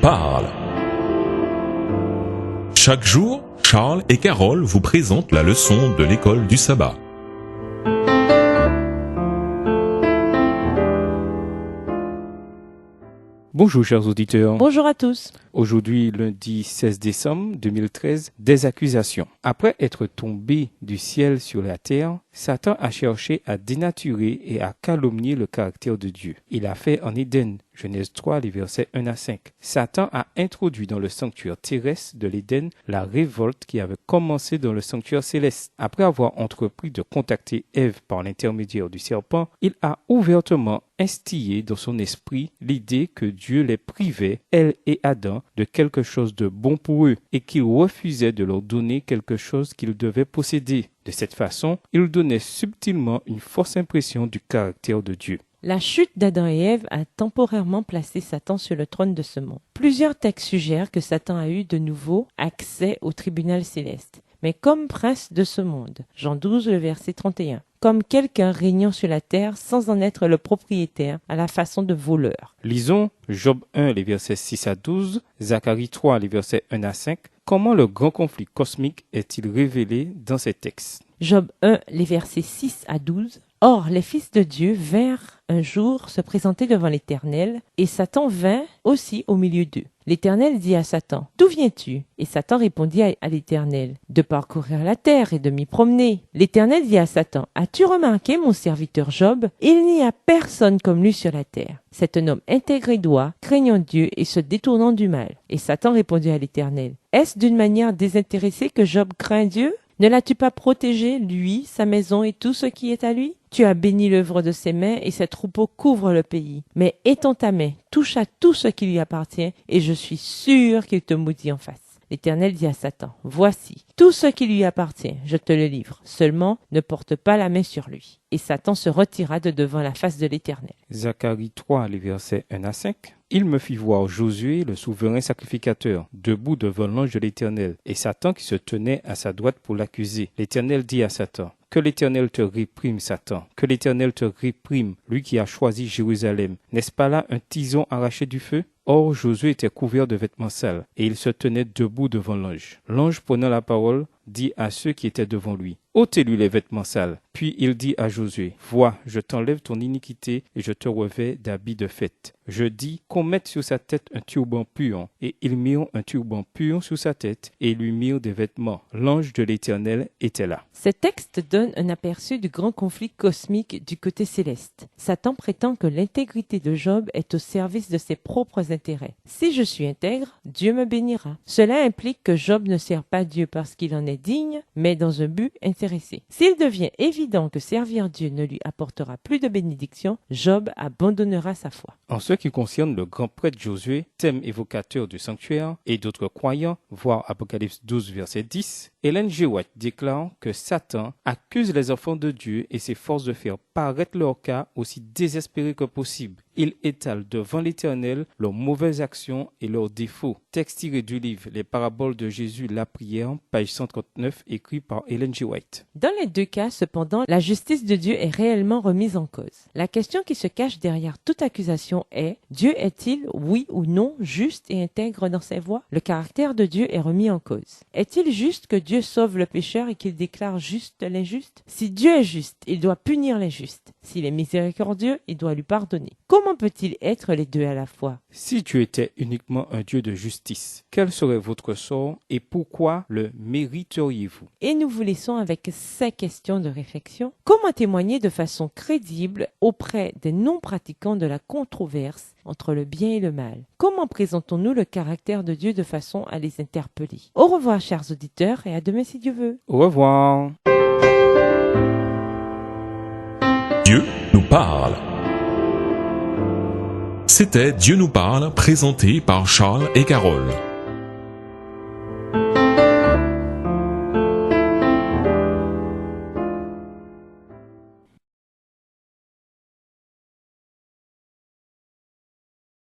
parle. Chaque jour, Charles et Carole vous présentent la leçon de l'école du sabbat. Bonjour chers auditeurs. Bonjour à tous. Aujourd'hui, lundi 16 décembre 2013, des accusations. Après être tombé du ciel sur la terre, Satan a cherché à dénaturer et à calomnier le caractère de Dieu. Il a fait en Éden, Genèse 3, les versets 1 à 5. Satan a introduit dans le sanctuaire terrestre de l'Éden la révolte qui avait commencé dans le sanctuaire céleste. Après avoir entrepris de contacter Ève par l'intermédiaire du serpent, il a ouvertement instillé dans son esprit l'idée que Dieu les privait, elle et Adam, de quelque chose de bon pour eux et qu'il refusait de leur donner quelque chose qu'ils devaient posséder. De cette façon, il donnait subtilement une fausse impression du caractère de Dieu. La chute d'Adam et Ève a temporairement placé Satan sur le trône de ce monde. Plusieurs textes suggèrent que Satan a eu de nouveau accès au tribunal céleste, mais comme prince de ce monde. Jean 12, le verset 31. Comme quelqu'un régnant sur la terre sans en être le propriétaire, à la façon de voleur. Lisons Job 1, les versets 6 à 12, Zacharie 3, les versets 1 à 5. Comment le grand conflit cosmique est-il révélé dans ces textes? Job 1, les versets 6 à 12. Or, les fils de Dieu vinrent un jour se présenter devant l'Éternel, et Satan vint aussi au milieu d'eux. L'Éternel dit à Satan, « D'où viens-tu » Et Satan répondit à l'Éternel, « De parcourir la terre et de m'y promener. » L'Éternel dit à Satan, « As-tu remarqué mon serviteur Job? Il n'y a personne comme lui sur la terre. C'est un homme intègre et droit, craignant Dieu et se détournant du mal. » Et Satan répondit à l'Éternel, « Est-ce d'une manière désintéressée que Job craint Dieu? Ne l'as-tu pas protégé, lui, sa maison et tout ce qui est à lui? Tu as béni l'œuvre de ses mains et ses troupeaux couvrent le pays. Mais étends ta main, touche à tout ce qui lui appartient et je suis sûr qu'il te maudit en face. » L'Éternel dit à Satan, « Voici, tout ce qui lui appartient, je te le livre. Seulement, ne porte pas la main sur lui. » Et Satan se retira de devant la face de l'Éternel. Zacharie 3, les versets 1 à 5. Il me fit voir Josué, le souverain sacrificateur, debout devant l'ange de l'Éternel, et Satan qui se tenait à sa droite pour l'accuser. L'Éternel dit à Satan, « Que l'Éternel te réprime, Satan, que l'Éternel te réprime, lui qui a choisi Jérusalem. N'est-ce pas là un tison arraché du feu ?» Or, Josué était couvert de vêtements sales, et il se tenait debout devant l'ange. L'ange, prenant la parole, dit à ceux qui étaient devant lui, « Ôtez-lui les vêtements sales. » Puis il dit à Josué, « Vois, je t'enlève ton iniquité et je te revêts d'habits de fête. » Je dis qu'on mette sur sa tête un turban pur. Et ils mirent un turban pur sur sa tête et lui mirent des vêtements. L'ange de l'Éternel était là. Ces textes donnent un aperçu du grand conflit cosmique du côté céleste. Satan prétend que l'intégrité de Job est au service de ses propres intérêts. Si je suis intègre, Dieu me bénira. Cela implique que Job ne sert pas Dieu parce qu'il en est digne, mais dans un but intéressé. S'il devient évident que servir Dieu ne lui apportera plus de bénédiction, Job abandonnera sa foi. En ce qui concerne le grand prêtre Josué, thème évocateur du sanctuaire, et d'autres croyants, voir Apocalypse 12, verset 10, Ellen G. White déclare que Satan accuse les enfants de Dieu et s'efforce de faire paraître leur cas aussi désespéré que possible. Il étale devant l'Éternel leurs mauvaises actions et leurs défauts. Texte tiré du livre Les paraboles de Jésus, la prière, page 139, écrit par Ellen G. White. Dans les deux cas, cependant, la justice de Dieu est réellement remise en cause. La question qui se cache derrière toute accusation est, Dieu est-il, oui ou non, juste et intègre dans ses voies? Le caractère de Dieu est remis en cause. Est-il juste que Dieu sauve le pécheur et qu'il déclare juste l'injuste? Si Dieu est juste, il doit punir l'injuste. S'il est miséricordieux, il doit lui pardonner. Comment peut-il être les deux à la fois? Si Dieu était uniquement un Dieu de justice, quel serait votre sort et pourquoi le mériteriez-vous? Et nous vous laissons avec ces questions de réflexion. Comment témoigner de façon crédible auprès des non-pratiquants de la controverse entre le bien et le mal? Comment présentons-nous le caractère de Dieu de façon à les interpeller? Au revoir, chers auditeurs, et à demain si Dieu veut. Au revoir. Dieu nous parle. C'était Dieu nous parle, présenté par Charles et Carole.